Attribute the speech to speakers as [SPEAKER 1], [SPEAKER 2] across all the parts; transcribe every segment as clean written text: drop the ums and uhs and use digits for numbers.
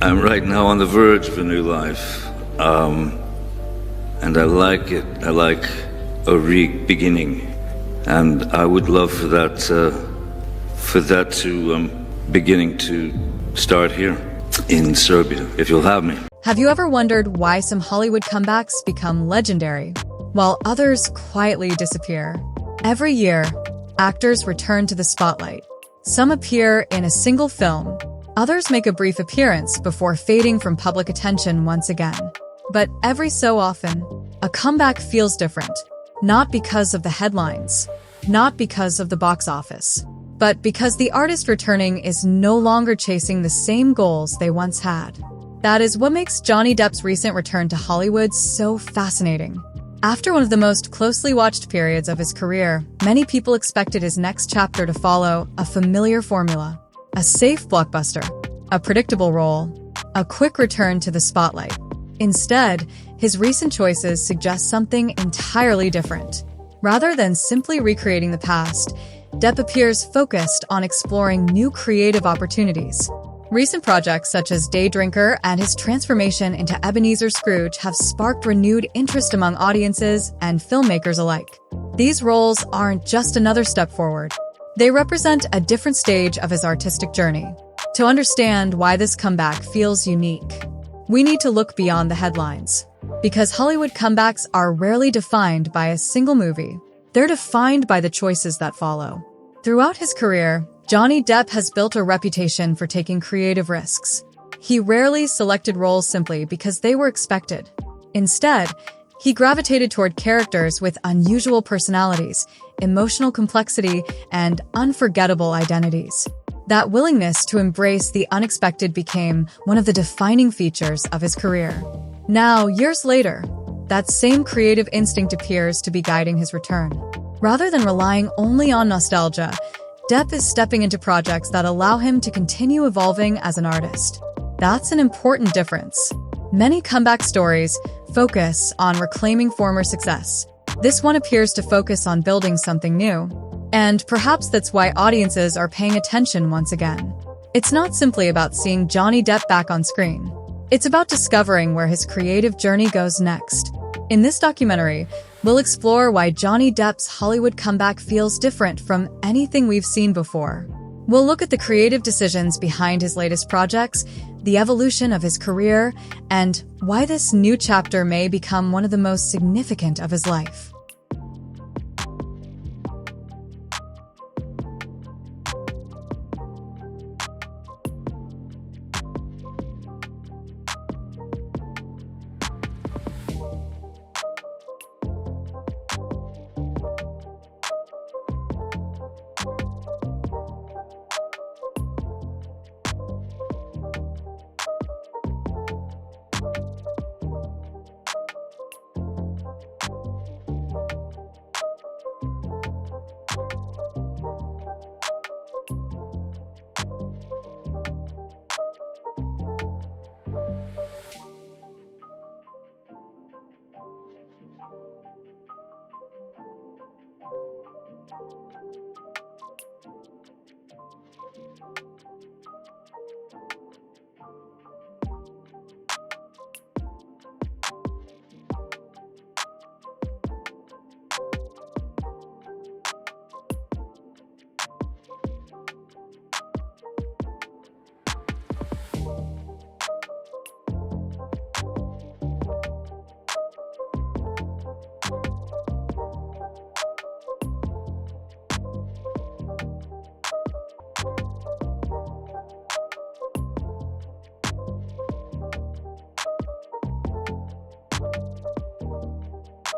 [SPEAKER 1] I'm right now on the verge of a new life, and I like it. I like a beginning, and I would love for that to beginning to start here in Serbia, if you'll have me.
[SPEAKER 2] Have you ever wondered why some Hollywood comebacks become legendary, while others quietly disappear? Every year, actors return to the spotlight. Some appear in a single film. Others make a brief appearance before fading from public attention once again. But every so often, a comeback feels different. Not because of the headlines, not because of the box office, but because the artist returning is no longer chasing the same goals they once had. That is what makes Johnny Depp's recent return to Hollywood so fascinating. After one of the most closely watched periods of his career, many people expected his next chapter to follow a familiar formula. A safe blockbuster, a predictable role, a quick return to the spotlight. Instead, his recent choices suggest something entirely different. Rather than simply recreating the past, Depp appears focused on exploring new creative opportunities. Recent projects such as Day Drinker and his transformation into Ebenezer Scrooge have sparked renewed interest among audiences and filmmakers alike. These roles aren't just another step forward. They represent a different stage of his artistic journey. To understand why this comeback feels unique, we need to look beyond the headlines. Because Hollywood comebacks are rarely defined by a single movie. They're defined by the choices that follow. Throughout his career, Johnny Depp has built a reputation for taking creative risks. He rarely selected roles simply because they were expected. Instead, he gravitated toward characters with unusual personalities, emotional complexity, and unforgettable identities. That willingness to embrace the unexpected became one of the defining features of his career. Now, years later, that same creative instinct appears to be guiding his return. Rather than relying only on nostalgia, Depp is stepping into projects that allow him to continue evolving as an artist. That's an important difference. Many comeback stories focus on reclaiming former success. This one appears to focus on building something new. And perhaps that's why audiences are paying attention once again. It's not simply about seeing Johnny Depp back on screen. It's about discovering where his creative journey goes next. In this documentary, we'll explore why Johnny Depp's Hollywood comeback feels different from anything we've seen before. We'll look at the creative decisions behind his latest projects, the evolution of his career, and why this new chapter may become one of the most significant of his life.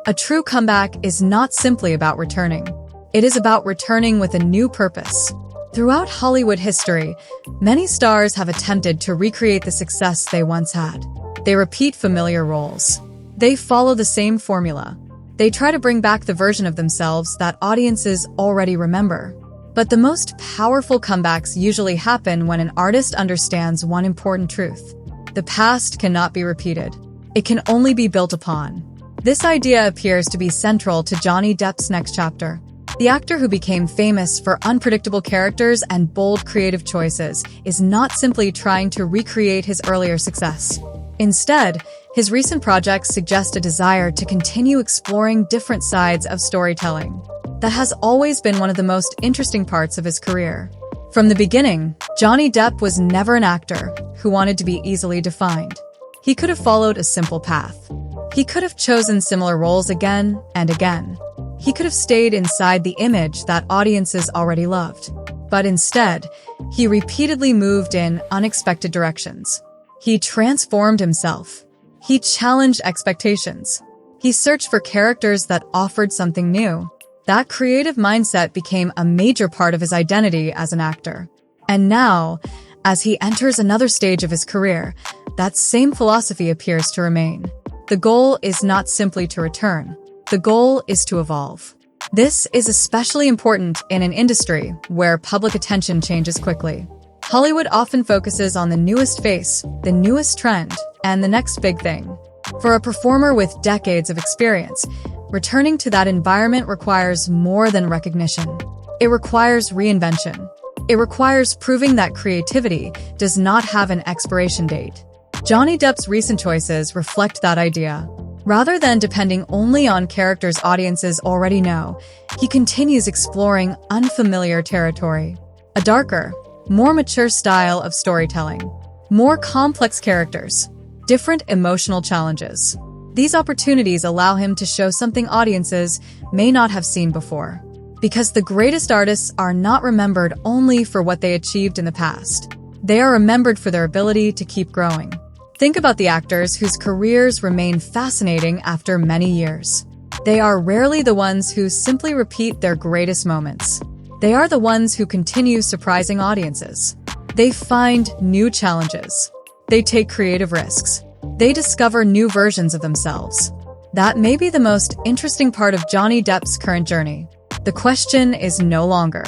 [SPEAKER 2] A true comeback is not simply about returning. It is about returning with a new purpose. Throughout Hollywood history, many stars have attempted to recreate the success they once had. They repeat familiar roles. They follow the same formula. They try to bring back the version of themselves that audiences already remember. But the most powerful comebacks usually happen when an artist understands one important truth. The past cannot be repeated. It can only be built upon. This idea appears to be central to Johnny Depp's next chapter. The actor who became famous for unpredictable characters and bold creative choices is not simply trying to recreate his earlier success. Instead, his recent projects suggest a desire to continue exploring different sides of storytelling. That has always been one of the most interesting parts of his career. From the beginning, Johnny Depp was never an actor who wanted to be easily defined. He could have followed a simple path. He could have chosen similar roles again and again. He could have stayed inside the image that audiences already loved. But instead, he repeatedly moved in unexpected directions. He transformed himself. He challenged expectations. He searched for characters that offered something new. That creative mindset became a major part of his identity as an actor. And now, as he enters another stage of his career, that same philosophy appears to remain. The goal is not simply to return. The goal is to evolve. This is especially important in an industry where public attention changes quickly. Hollywood often focuses on the newest face, the newest trend, and the next big thing. For a performer with decades of experience, returning to that environment requires more than recognition. It requires reinvention. It requires proving that creativity does not have an expiration date. Johnny Depp's recent choices reflect that idea. Rather than depending only on characters audiences already know, he continues exploring unfamiliar territory. A darker, more mature style of storytelling. More complex characters. Different emotional challenges. These opportunities allow him to show something audiences may not have seen before. Because the greatest artists are not remembered only for what they achieved in the past. They are remembered for their ability to keep growing. Think about the actors whose careers remain fascinating after many years. They are rarely the ones who simply repeat their greatest moments. They are the ones who continue surprising audiences. They find new challenges. They take creative risks. They discover new versions of themselves. That may be the most interesting part of Johnny Depp's current journey. The question is no longer,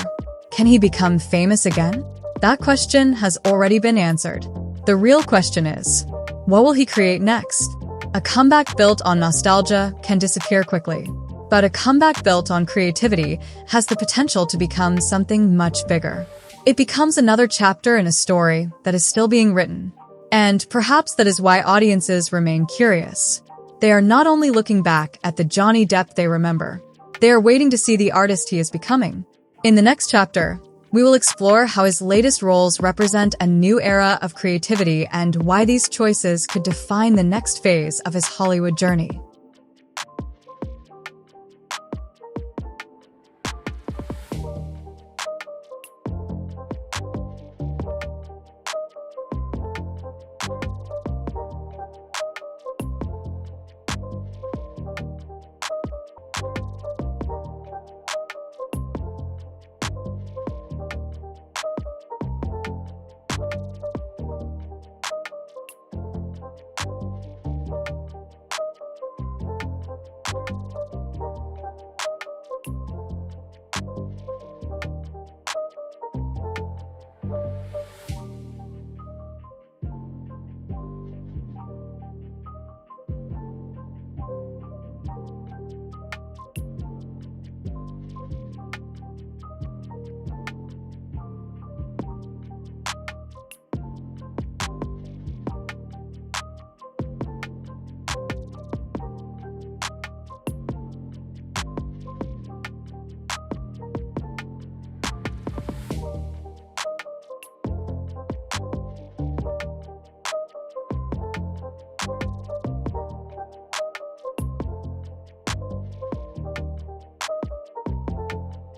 [SPEAKER 2] can he become famous again? That question has already been answered. The real question is, what will he create next? A comeback built on nostalgia can disappear quickly. But a comeback built on creativity has the potential to become something much bigger. It becomes another chapter in a story that is still being written. And perhaps that is why audiences remain curious. They are not only looking back at the Johnny Depp they remember, they are waiting to see the artist he is becoming. In the next chapter, we will explore how his latest roles represent a new era of creativity and why these choices could define the next phase of his Hollywood journey.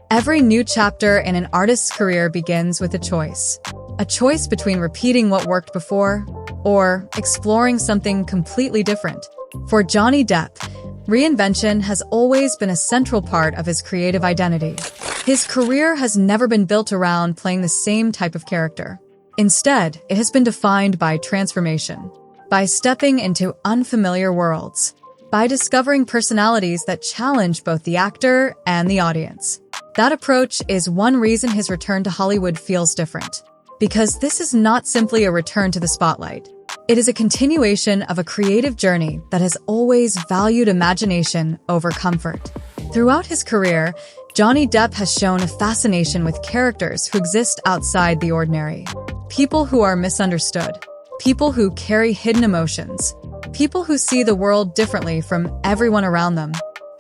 [SPEAKER 2] Every new chapter in an artist's career begins with a choice. A choice between repeating what worked before or exploring something completely different. For Johnny Depp, reinvention has always been a central part of his creative identity. His career has never been built around playing the same type of character. Instead, it has been defined by transformation, by stepping into unfamiliar worlds, by discovering personalities that challenge both the actor and the audience. That approach is one reason his return to Hollywood feels different. Because this is not simply a return to the spotlight. It is a continuation of a creative journey that has always valued imagination over comfort. Throughout his career, Johnny Depp has shown a fascination with characters who exist outside the ordinary. People who are misunderstood. People who carry hidden emotions. People who see the world differently from everyone around them.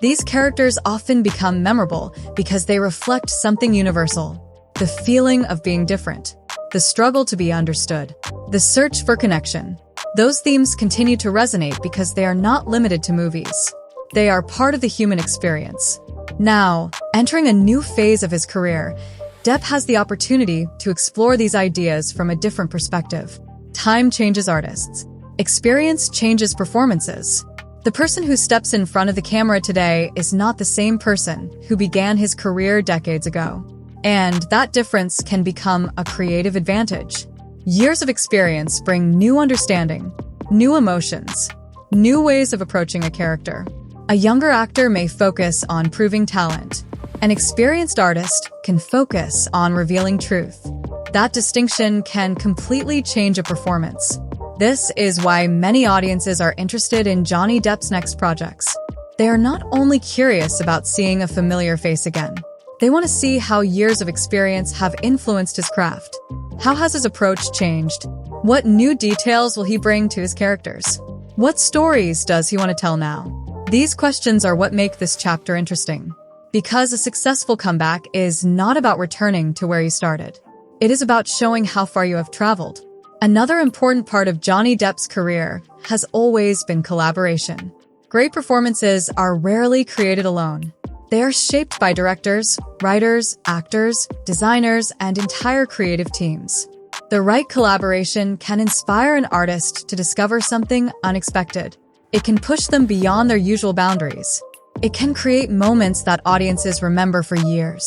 [SPEAKER 2] These characters often become memorable because they reflect something universal. The feeling of being different. The struggle to be understood. The search for connection. Those themes continue to resonate because they are not limited to movies. They are part of the human experience. Now, entering a new phase of his career, Depp has the opportunity to explore these ideas from a different perspective. Time changes artists. Experience changes performances. The person who steps in front of the camera today is not the same person who began his career decades ago. And that difference can become a creative advantage. Years of experience bring new understanding, new emotions, new ways of approaching a character. A younger actor may focus on proving talent. An experienced artist can focus on revealing truth. That distinction can completely change a performance. This is why many audiences are interested in Johnny Depp's next projects. They are not only curious about seeing a familiar face again. They want to see how years of experience have influenced his craft. How has his approach changed? What new details will he bring to his characters? What stories does he want to tell now? These questions are what make this chapter interesting. Because a successful comeback is not about returning to where you started. It is about showing how far you have traveled. Another important part of Johnny Depp's career has always been collaboration. Great performances are rarely created alone. They are shaped by directors, writers, actors, designers, and entire creative teams. The right collaboration can inspire an artist to discover something unexpected. It can push them beyond their usual boundaries. It can create moments that audiences remember for years.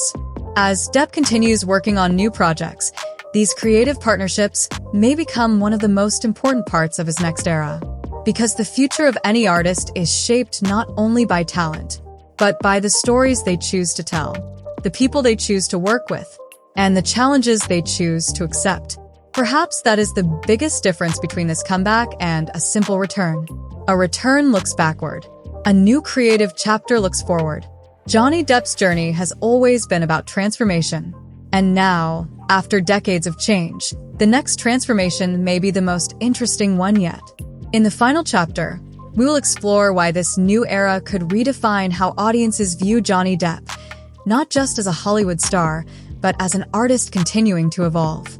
[SPEAKER 2] As Depp continues working on new projects, these creative partnerships may become one of the most important parts of his next era. Because the future of any artist is shaped not only by talent, but by the stories they choose to tell, the people they choose to work with, and the challenges they choose to accept. Perhaps that is the biggest difference between this comeback and a simple return. A return looks backward. A new creative chapter looks forward. Johnny Depp's journey has always been about transformation. And now, after decades of change, the next transformation may be the most interesting one yet. In the final chapter, we will explore why this new era could redefine how audiences view Johnny Depp, not just as a Hollywood star, but as an artist continuing to evolve.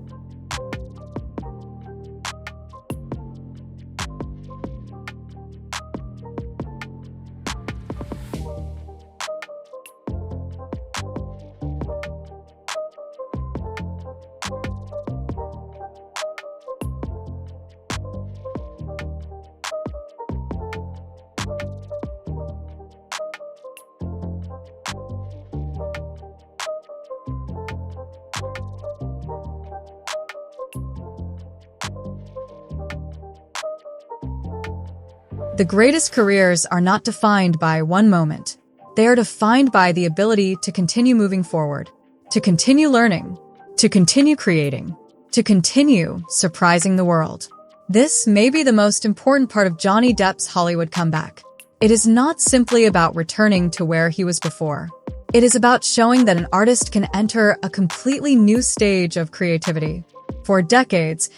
[SPEAKER 2] The greatest careers are not defined by one moment. They are defined by the ability to continue moving forward, to continue learning, to continue creating, to continue surprising the world. This may be the most important part of Johnny Depp's Hollywood comeback. It is not simply about returning to where he was before. It is about showing that an artist can enter a completely new stage of creativity. For decades,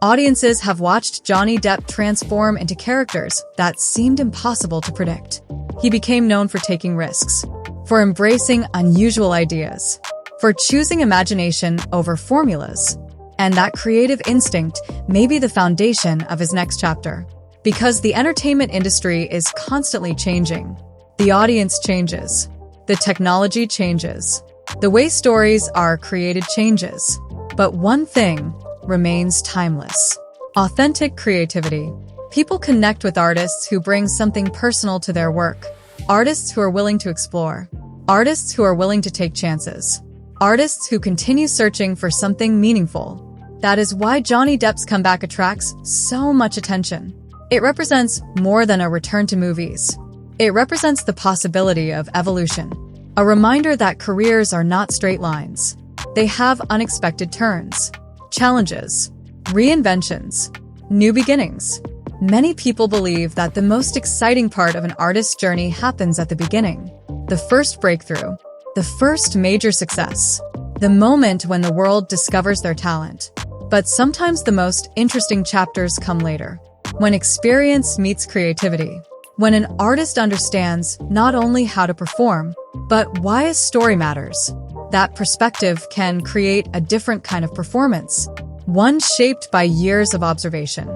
[SPEAKER 2] audiences have watched Johnny Depp transform into characters that seemed impossible to predict. He became known for taking risks, for embracing unusual ideas, for choosing imagination over formulas. And that creative instinct may be the foundation of his next chapter. Because the entertainment industry is constantly changing. The audience changes. The technology changes. The way stories are created changes. But one thing remains timeless. Authentic creativity. People connect with artists who bring something personal to their work. Artists who are willing to explore. Artists who are willing to take chances. Artists who continue searching for something meaningful. That is why Johnny Depp's comeback attracts so much attention. It represents more than a return to movies. It represents the possibility of evolution. A reminder that careers are not straight lines. They have unexpected turns, challenges, reinventions, new beginnings. Many people believe that the most exciting part of an artist's journey happens at the beginning, the first breakthrough. the first major success, the moment when the world discovers their talent. But sometimes the most interesting chapters come later, when experience meets creativity, when an artist understands not only how to perform, but why a story matters. That perspective can create a different kind of performance, one shaped by years of observation,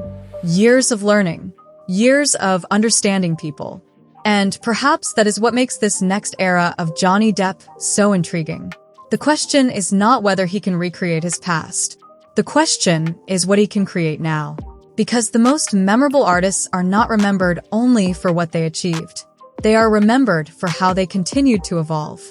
[SPEAKER 2] years of learning, years of understanding people. And perhaps that is what makes this next era of Johnny Depp so intriguing. The question is not whether he can recreate his past. The question is what he can create now. Because the most memorable artists are not remembered only for what they achieved. They are remembered for how they continued to evolve.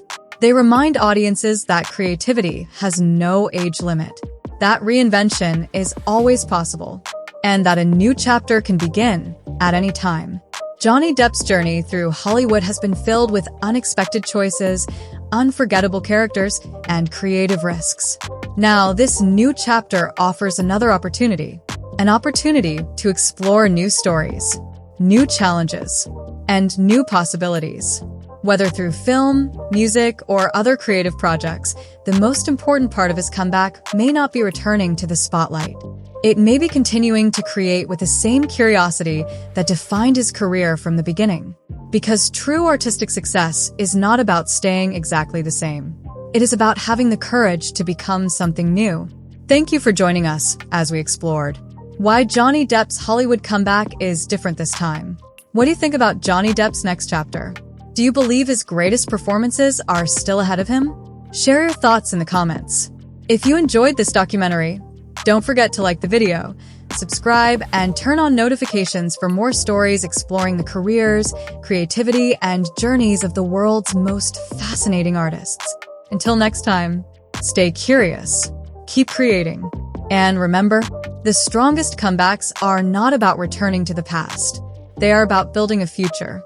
[SPEAKER 2] They remind audiences that creativity has no age limit, that reinvention is always possible, and that a new chapter can begin at any time. Johnny Depp's journey through Hollywood has been filled with unexpected choices, unforgettable characters, and creative risks. Now, this new chapter offers another opportunity, an opportunity to explore new stories, new challenges, and new possibilities. Whether through film, music, or other creative projects, the most important part of his comeback may not be returning to the spotlight. It may be continuing to create with the same curiosity that defined his career from the beginning. Because true artistic success is not about staying exactly the same. It is about having the courage to become something new. Thank you for joining us as we explored why Johnny Depp's Hollywood comeback is different this time. What do you think about Johnny Depp's next chapter? Do you believe his greatest performances are still ahead of him? Share your thoughts in the comments. If you enjoyed this documentary, don't forget to like the video, subscribe, and turn on notifications for more stories exploring the careers, creativity, and journeys of the world's most fascinating artists. Until next time, stay curious, keep creating, and remember, the strongest comebacks are not about returning to the past. They are about building a future.